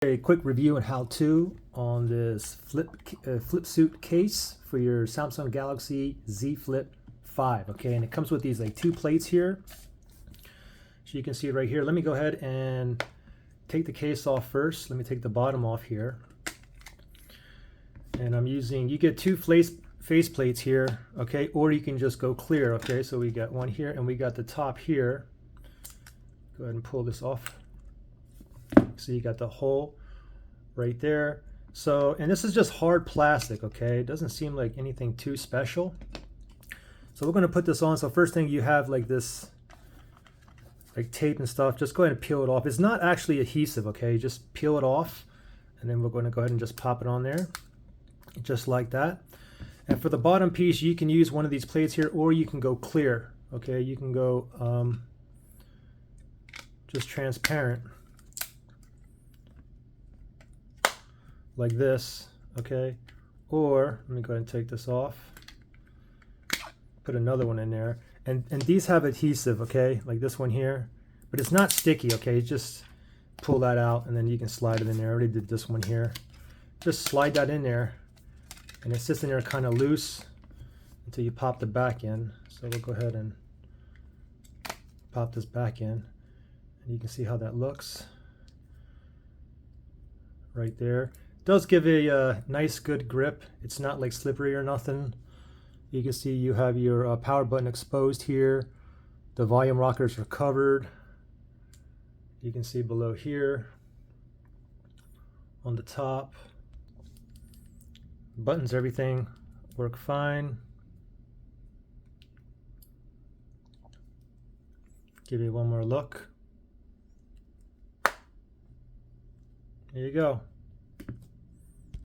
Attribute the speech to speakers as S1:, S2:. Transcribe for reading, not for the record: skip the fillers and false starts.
S1: A quick review and how-to on this FlipSuit case for your Samsung Galaxy Z Flip 5. Okay, and it comes with these like two plates here. So you can see it right here. Let me go ahead and take the case off first. Let me take the bottom off here. And I'm using, you get two face plates here, okay, or you can just go clear. Okay, so we got one here and we got the top here. Go ahead and pull this off. So you got the hole right there. So, and this is just hard plastic, okay? It doesn't seem like anything too special. So we're gonna put this on. So first thing, you have like this like tape and stuff. Just go ahead and peel it off. It's not actually adhesive, okay? Just peel it off, and then we're gonna go ahead and just pop it on there, just like that. And for the bottom piece, you can use one of these plates here, or you can go clear, okay? You can go just transparent, like this, okay? Or let me go ahead and take this off, put another one in there, and these have adhesive, okay, like this one here, but it's not sticky, okay? Just pull that out and then you can slide it in there. I already did this one here. Just slide that in there and it sits in there kind of loose until you pop the back in. So we'll go ahead and pop this back in, and you can see how that looks right there. Does give a nice good grip. It's not like slippery or nothing. You can see you have your power button exposed here. The volume rockers are covered. You can see below here on the top. Buttons, everything work fine. Give you one more look. There you go.